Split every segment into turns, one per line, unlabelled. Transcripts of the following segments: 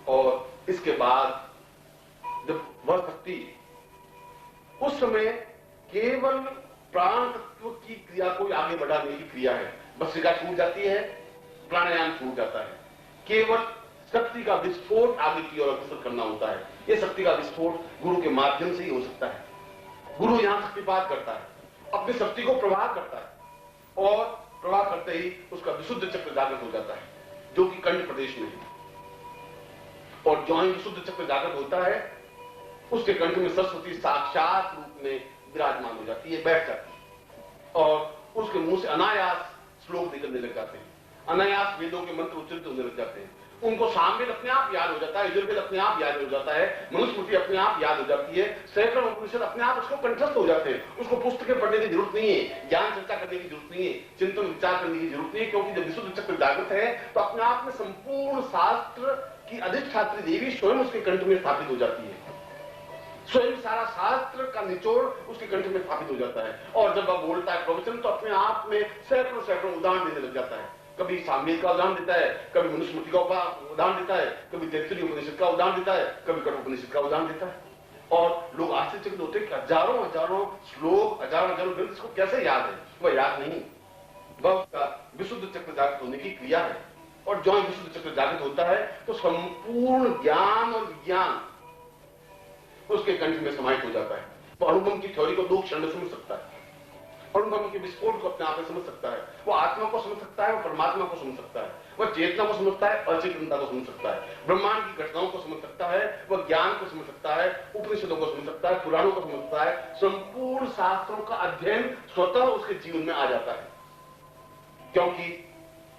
और इसके बाद जब वह शक्ति उस समय केवल प्राण तत्व की क्रिया को आगे बढ़ाने की क्रिया है, भस्त्रिका छूट जाती है, प्राणायाम छूट जाता है, केवल शक्ति का विस्फोट आगे की ओर अग्रसर करना होता है। यह शक्ति का विस्फोट गुरु के माध्यम से ही हो सकता है। गुरु यहां शक्तिपात करता है, अपनी शक्ति को प्रवाह करता है और प्रवाह करते ही उसका विशुद्ध चक्र जागृत हो जाता है, जो कि कंठ प्रदेश में है। और जो ही विशुद्ध चक्र जागृत होता है, उसके कंठ में सरस्वती साक्षात रूप में विराजमान हो जाती है, बैठ जाती है और उसके मुंह से अनायास श्लोक निकलने लग जाते हैं, अनायास वेदों के मंत्र उच्चरित होने लग जाते हैं। उनको सामवेद अपने आप याद हो जाता है, यजुर्वेद अपने आप याद हो जाता है, मनुस्मृति अपने आप याद हो जाती है, सैकड़ों उपनिषद अपने आप उसको कंठस्थ हो जाते हैं। उसको पुस्तकें पढ़ने की जरूरत नहीं है, ज्ञान चर्चा करने की जरूरत नहीं है, चिंतन विचार करने की जरूरत नहीं है, क्योंकि जब विशुद्ध चक्र जागृत है तो अपने आप में संपूर्ण शास्त्र की अधिष्ठात्री देवी स्वयं उसके कंठ में स्थापित हो जाती है। स्वयं सारा शास्त्र का निचोड़ उसके कंठ में स्थापित हो जाता है। और जब वह बोलता है प्रवचन तो अपने आप में सैकड़ों सैकड़ों उदाहरण देने लग जाता है। कभी सामवेद का उदाहरण देता है, कभी मनुस्मृति का उदाहरण देता है, कभी तैत्तिरीय उपनिषद का उदाहरण देता है, कभी कठोपनिषद का उदाहरण देता है। और लोग आश्चर्यचकित होते हैं कि हजारों हजारों श्लोक, हजारों हजारों ग्रंथ इसको कैसे याद है। वह याद नहीं, वह उसका विशुद्ध चक्र जागृत होने की क्रिया है। और जो विशुद्ध चक्र जागृत होता है तो संपूर्ण ज्ञान और विज्ञान उसके कंठ में समाहित हो जाता है। वो अणुबम की थ्योरी को 2 क्षण में समझ सकता है, अणुबम के विस्फोट को अपने आप में समझ सकता है, वो आत्मा को समझ सकता है, वो परमात्मा को समझ सकता है, वह चेतना को समझता है, अचेतनता को समझ सकता है, ब्रह्मांड की घटनाओं को समझ सकता है, वह ज्ञान को समझ सकता है, उपनिषदों को समझ सकता है, पुराणों को समझ सकता है। संपूर्ण शास्त्रों का अध्ययन स्वतः उसके जीवन में आ जाता है, क्योंकि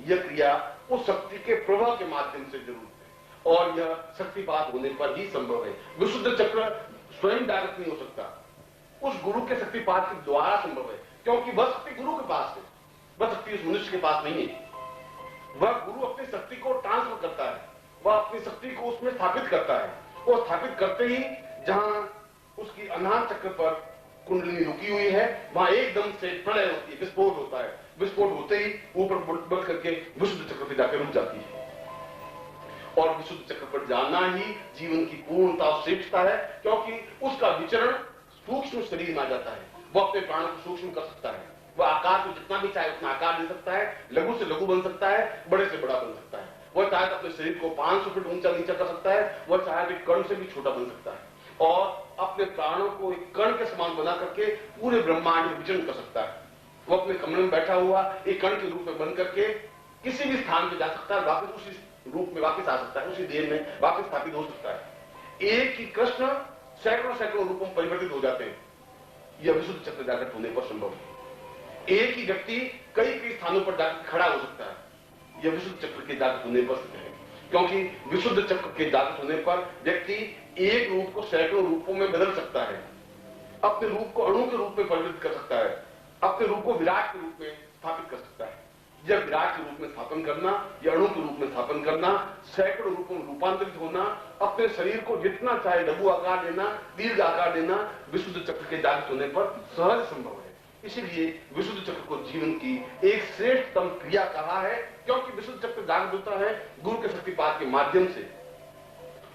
यह क्रिया उस शक्ति के प्रवाह के माध्यम से जरूर है और यह शक्तिपात होने पर ही संभव है। विशुद्ध चक्र स्वयं जागृत नहीं हो सकता, उस गुरु के शक्तिपात के द्वारा संभव है, क्योंकि वह शक्ति गुरु के पास है, वह शक्ति उस मनुष्य के पास नहीं है। वह गुरु अपनी शक्ति को ट्रांसफर करता है, वह अपनी शक्ति को उसमें स्थापित करता है और स्थापित करते ही जहां उसकी अनाहत चक्र पर कुंडलिनी रुकी हुई है वहां एकदम से प्रलय होती है, विस्फोट होता है। विस्फोट होते ही ऊपर बढ़ करके विशुद्ध चक्र पे जाकर रुक जाती है और विशुद्ध चक्र पर जाना ही जीवन की पूर्णता और श्रेष्ठता है, क्योंकि उसका विचरण सूक्ष्म शरीर में आ जाता है। वह अपने प्राणों को सूक्ष्म कर सकता है, वह आकार को जितना भी चाहे उतना आकार दे सकता है, लघु से लघु बन सकता है, बड़े से बड़ा बन सकता है। वह चाहे तो अपने शरीर को 500 फीट ऊंचा नीचा कर सकता है, वह चाहे तो कण से भी छोटा बन सकता है और अपने प्राणों को एक कण के समान बना करके पूरे ब्रह्मांड में विचरण कर सकता है। वो अपने कमरे में बैठा हुआ एक कण के रूप में बन करके किसी भी स्थान पर जा सकता है, वापस उसी रूप में वापस आ सकता है, उसी देह में वापस स्थापित हो सकता है। एक ही कृष्ण सैकड़ों सैकड़ों रूपों में परिवर्तित हो जाते हैं, यह विशुद्ध चक्र जागृत होने पर संभव है। एक ही व्यक्ति कई कई स्थानों पर जाकर खड़ा हो सकता है, यह विशुद्ध चक्र के जागृत होने पर सिद्ध है, क्योंकि विशुद्ध चक्र के जागृत होने पर व्यक्ति एक रूप को सैकड़ों रूपों में बदल सकता है, अपने रूप को अणु के रूप में परिवर्तित कर सकता है, अपने रूप को विराट के रूप में स्थापित कर सकता है। यह विराट के रूप में स्थापन करना, यह अणु के रूप में स्थापन करना, सैकड़ों रूपों में रूपांतरित होना, अपने शरीर को जितना चाहे लघु आकार देना, दीर्घ आकार देना, विशुद्ध चक्र के जागृत होने पर सहज संभव है। इसीलिए विशुद्ध चक्र को जीवन की एक श्रेष्ठतम क्रिया कहा है, क्योंकि विशुद्ध चक्र जागृत होता है गुरु के शक्तिपात के माध्यम से।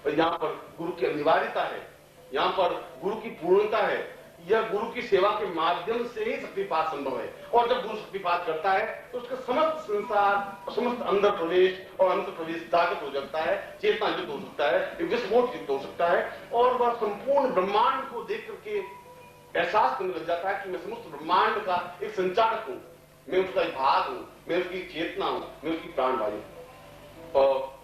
और यहां पर गुरु की अनिवार्यता है, यहां पर गुरु की पूर्णता है, यह गुरु की सेवा के माध्यम से ही शक्तिपात संभव है। और जब गुरु शक्तिपात करता है तो उसका समस्त संसार, समस्त अंदर प्रवेश और अंतर प्रवेश जागृत हो जाता है, चेतना युक्त हो सकता है, विस्फोट युक्त हो सकता है और वह संपूर्ण ब्रह्मांड को देख करके एहसास करने लग जाता है कि मैं समस्त ब्रह्मांड का एक संचालक हूं, मैं उसका एक भाग हूं, मैं उसकी चेतना हूं, मैं उसकी प्राणवायु हूं। और